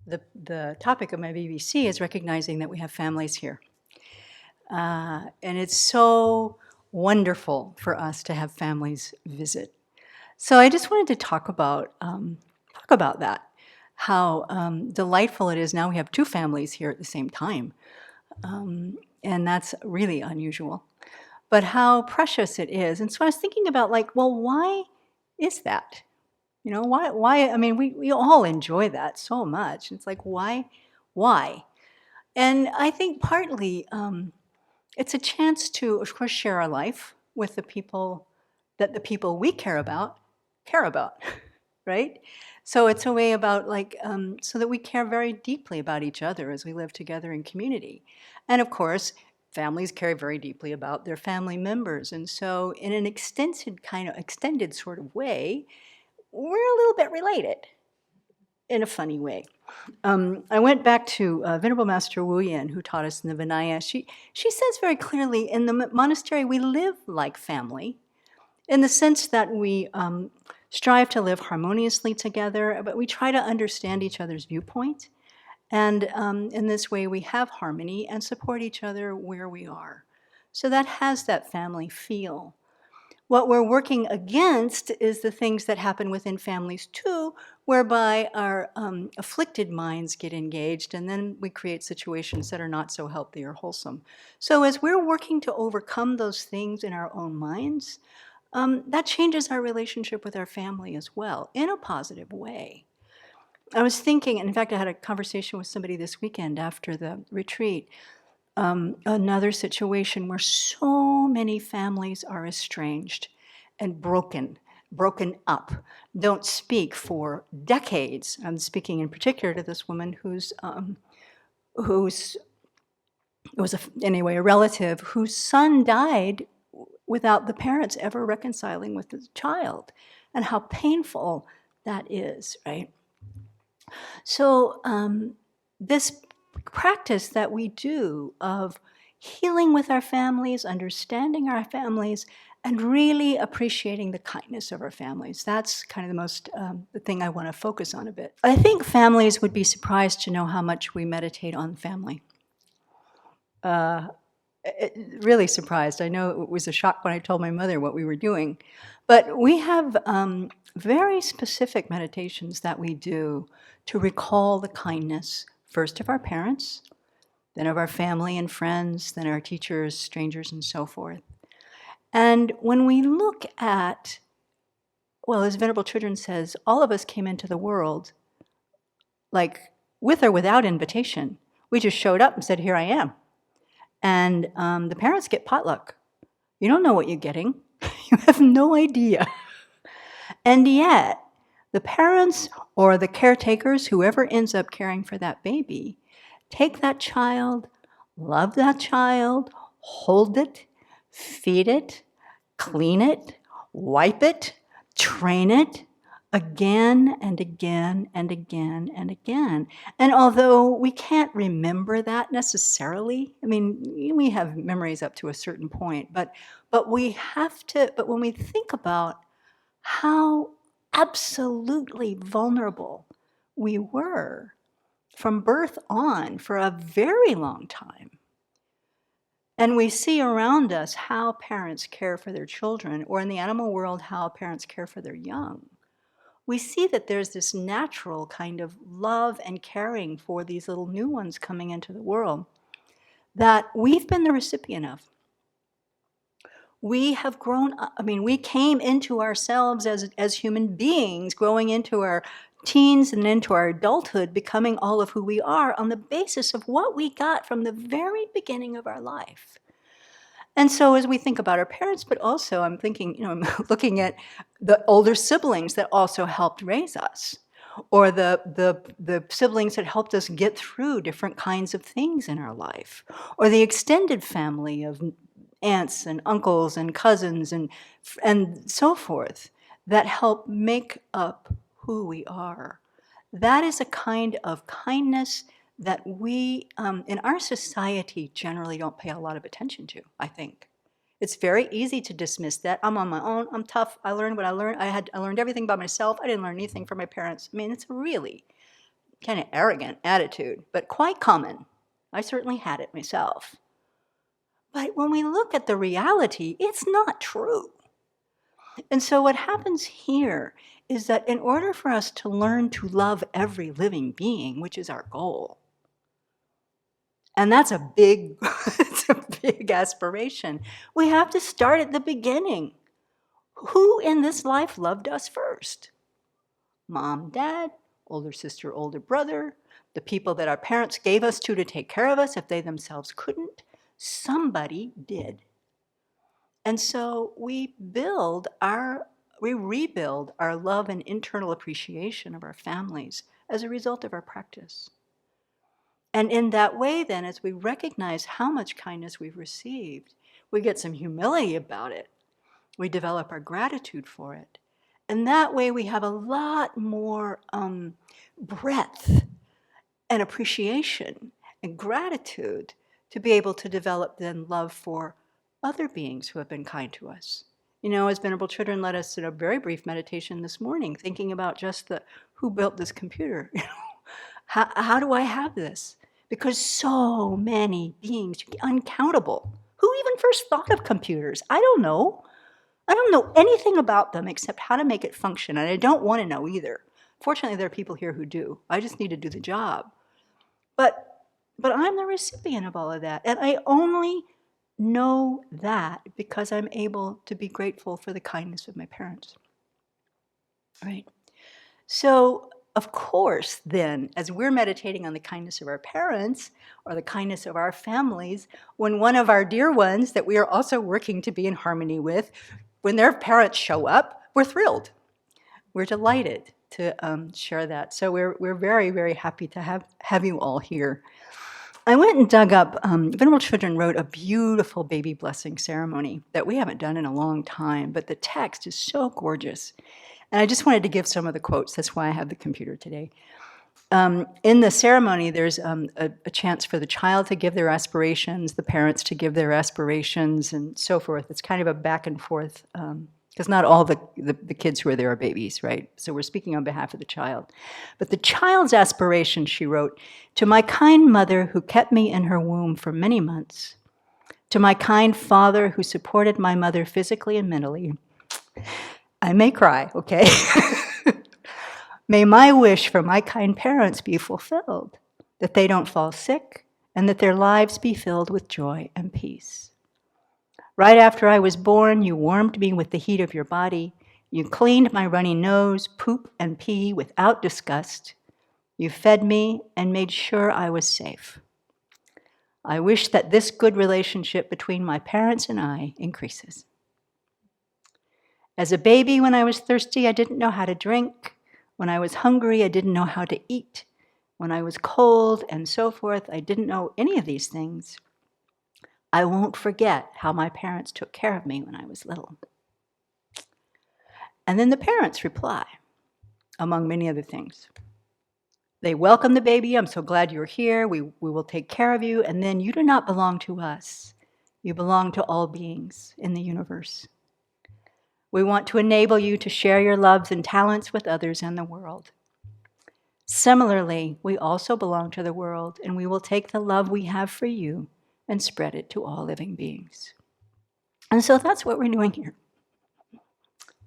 the topic of my BBC is recognizing that we have families here. And it's so wonderful for us to have families visit. So I just wanted to talk about that, how delightful it is now we have two families here at the same time. And that's really unusual. But how precious it is. And so I was thinking about, like, well, why is that? You know, I mean, we all enjoy that so much. It's like, why? And I think partly it's a chance to, of course, share our life with the people that the people we care about, right? So it's a way about, like, so that we care very deeply about each other as we live together in community. And of course, families care very deeply about their family members. And so in an extended sort of way, we're a little bit related in a funny way. I went back to Venerable Master Wu Yin, who taught us in the Vinaya. She says very clearly, in the monastery, we live like family, in the sense that we strive to live harmoniously together, but we try to understand each other's viewpoint. And in this way, we have harmony and support each other where we are. So that has that family feel. What we're working against is the things that happen within families too, whereby our afflicted minds get engaged, and then we create situations that are not so healthy or wholesome. So as we're working to overcome those things in our own minds, that changes our relationship with our family as well, in a positive way. I was thinking, in fact, I had a conversation with somebody this weekend after the retreat, another situation where so many families are estranged and broken up, don't speak for decades. I'm speaking in particular to this woman who's anyway, a relative whose son died without the parents ever reconciling with the child, and how painful that is, right? So this practice that we do of healing with our families, understanding our families, and really appreciating the kindness of our families. That's kind of the thing I want to focus on a bit. I think families would be surprised to know how much we meditate on family. Really surprised. I know it was a shock when I told my mother what we were doing. But we have very specific meditations that we do to recall the kindness, first of our parents, then of our family and friends, then our teachers, strangers, and so forth. And when we look at, well, as Venerable Children says, all of us came into the world like with or without invitation. We just showed up and said, here I am. And the parents get potluck. You don't know what you're getting. You have no idea. And yet, the parents or the caretakers, whoever ends up caring for that baby, take that child, love that child, hold it, feed it, clean it, wipe it, train it, again and again and again and again. And although we can't remember that necessarily, I mean, we have memories up to a certain point, but we have to, but when we think about how absolutely vulnerable we were from birth on for a very long time, and we see around us how parents care for their children, or in the animal world, how parents care for their young, we see that there's this natural kind of love and caring for these little new ones coming into the world that we've been the recipient of. We have grown up, I mean, we came into ourselves as human beings, growing into our teens and into our adulthood, becoming all of who we are on the basis of what we got from the very beginning of our life. And so as we think about our parents, but also I'm thinking, I'm looking at the older siblings that also helped raise us, or the siblings that helped us get through different kinds of things in our life, or the extended family of aunts and uncles and cousins and so forth that help make up who we are. That is a kind of kindness that we, in our society, generally don't pay a lot of attention to, I think. It's very easy to dismiss that. I'm on my own, I'm tough, I learned what I learned, I learned everything by myself, I didn't learn anything from my parents. I mean, it's really kind of arrogant attitude, but quite common. I certainly had it myself. But when we look at the reality, it's not true. And so what happens here is that in order for us to learn to love every living being, which is our goal, and that's a big, it's a big aspiration, we have to start at the beginning. Who in this life loved us first? Mom, dad, older sister, older brother, the people that our parents gave us to take care of us if they themselves couldn't. Somebody did. And so we rebuild our love and internal appreciation of our families as a result of our practice. And in that way, then, as we recognize how much kindness we've received, we get some humility about it. We develop our gratitude for it. And that way we have a lot more breadth and appreciation and gratitude to be able to develop then love for other beings who have been kind to us. You know, as Venerable Children led us in a very brief meditation this morning, thinking about just who built this computer? How do I have this? Because so many beings, uncountable. Who even first thought of computers? I don't know. I don't know anything about them except how to make it function, and I don't want to know either. Fortunately, there are people here who do. I just need to do the job. But I'm the recipient of all of that, and I only know that because I'm able to be grateful for the kindness of my parents. Right? So, of course, then, as we're meditating on the kindness of our parents or the kindness of our families, when one of our dear ones that we are also working to be in harmony with, when their parents show up, we're thrilled. We're delighted to share that. So we're very, very happy to have you all here. I went and dug up, Venerable Children wrote a beautiful baby blessing ceremony that we haven't done in a long time, but the text is so gorgeous. And I just wanted to give some of the quotes. That's why I have the computer today. In the ceremony, there's a chance for the child to give their aspirations, the parents to give their aspirations, and so forth. It's kind of a back and forth, because not all the kids who are there are babies, right? So we're speaking on behalf of the child. But the child's aspiration, she wrote, "To my kind mother who kept me in her womb for many months, to my kind father who supported my mother physically and mentally," I may cry, okay? "May my wish for my kind parents be fulfilled, that they don't fall sick, and that their lives be filled with joy and peace. Right after I was born, you warmed me with the heat of your body. You cleaned my runny nose, poop, and pee without disgust. You fed me and made sure I was safe. I wish that this good relationship between my parents and I increases. As a baby, when I was thirsty, I didn't know how to drink. When I was hungry, I didn't know how to eat. When I was cold and so forth, I didn't know any of these things. I won't forget how my parents took care of me when I was little." And then the parents reply, among many other things. They welcome the baby. "I'm so glad you're here. We will take care of you. And then you do not belong to us. You belong to all beings in the universe. We want to enable you to share your loves and talents with others and the world. Similarly, we also belong to the world, and we will take the love we have for you and spread it to all living beings." And so that's what we're doing here.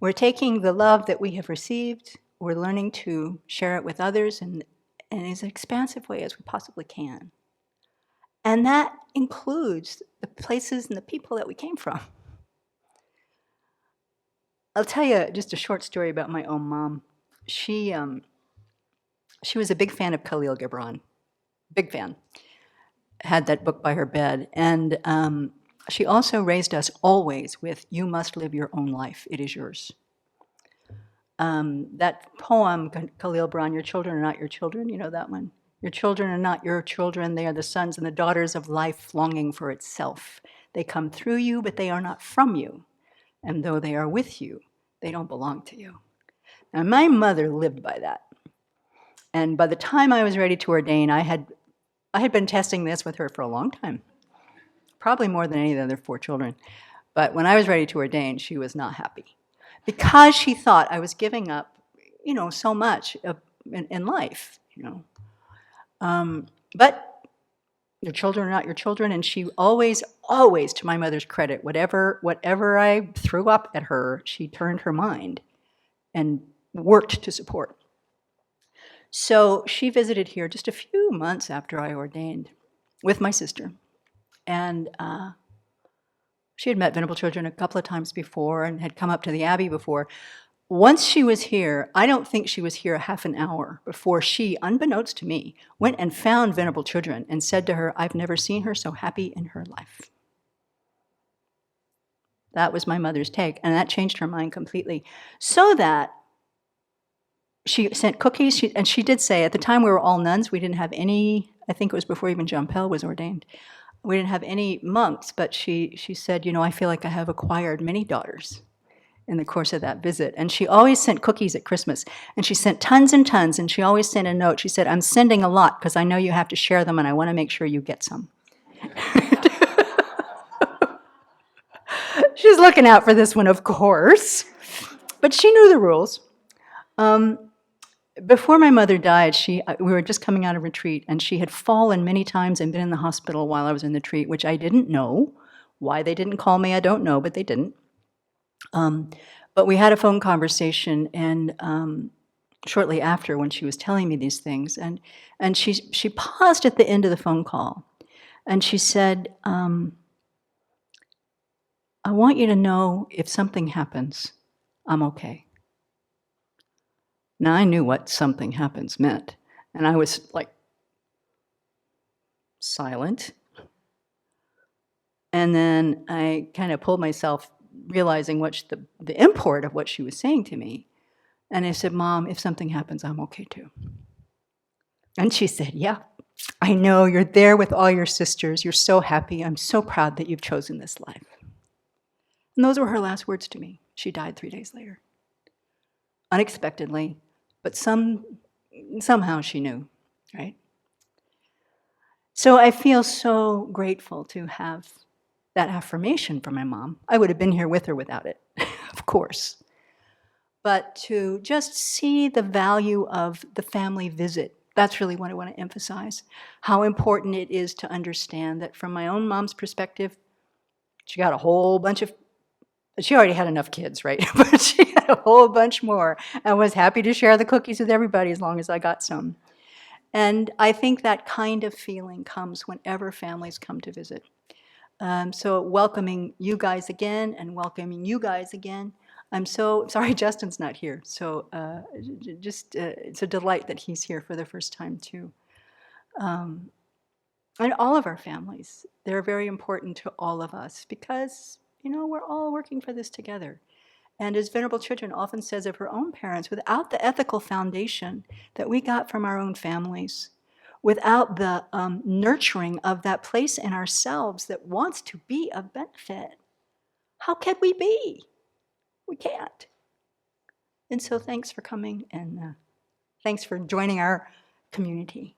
We're taking the love that we have received, we're learning to share it with others in as expansive way as we possibly can. And that includes the places and the people that we came from. I'll tell you just a short story about my own mom. She was a big fan of Khalil Gibran, big fan. Had that book by her bed. And she also raised us always with, "You must live your own life. It is yours." That poem, Khalil Gibran, "Your children are not your children," you know that one? "Your children are not your children. They are the sons and the daughters of life longing for itself. They come through you, but they are not from you. And though they are with you, they don't belong to you." Now, my mother lived by that. And by the time I was ready to ordain, I had been testing this with her for a long time, probably more than any of the other 4 children. But when I was ready to ordain, she was not happy because she thought I was giving up, so much in life, But your children are not your children, and she always, always, to my mother's credit, whatever I threw up at her, she turned her mind and worked to support. So she visited here just a few months after I ordained with my sister. And she had met Venerable Children a couple of times before and had come up to the Abbey before. Once she was here, I don't think she was here a half an hour before she, unbeknownst to me, went and found Venerable Children and said to her, I've never seen her so happy in her life. That was my mother's take, and that changed her mind completely. So that she sent cookies, and she did say, at the time we were all nuns, we didn't have any, I think it was before even John Pell was ordained, we didn't have any monks, but she said, I feel like I have acquired many daughters in the course of that visit. And she always sent cookies at Christmas, and she sent tons and tons, and she always sent a note. She said, I'm sending a lot because I know you have to share them, and I want to make sure you get some. She's looking out for this one, of course, but she knew the rules. Before my mother died, we were just coming out of retreat, and she had fallen many times and been in the hospital while I was in the retreat, which I didn't know. Why they didn't call me, I don't know, but they didn't. But we had a phone conversation, and shortly after, when she was telling me these things, and she paused at the end of the phone call, and she said, I want you to know if something happens, I'm okay. Now, I knew what something happens meant, and I was like silent. And then I kind of pulled myself, realizing what the import of what she was saying to me. And I said, Mom, if something happens, I'm okay too. And she said, yeah, I know, you're there with all your sisters. You're so happy. I'm so proud that you've chosen this life. And those were her last words to me. She died 3 days later. Unexpectedly, but somehow she knew, right? So I feel so grateful to have that affirmation from my mom. I would have been here with her without it, of course. But to just see the value of the family visit, that's really what I want to emphasize. How important it is to understand that from my own mom's perspective, she got a whole bunch of, she already had enough kids, right? But she had a whole bunch more and was happy to share the cookies with everybody as long as I got some. And I think that kind of feeling comes whenever families come to visit. So welcoming you guys again and welcoming you guys again. I'm so sorry Justin's not here. So it's a delight that he's here for the first time too. And all of our families, they're very important to all of us because, we're all working for this together. And as Venerable Children often says of her own parents, without the ethical foundation that we got from our own families, without the nurturing of that place in ourselves that wants to be of benefit, how can we be? We can't. And so thanks for coming, and thanks for joining our community.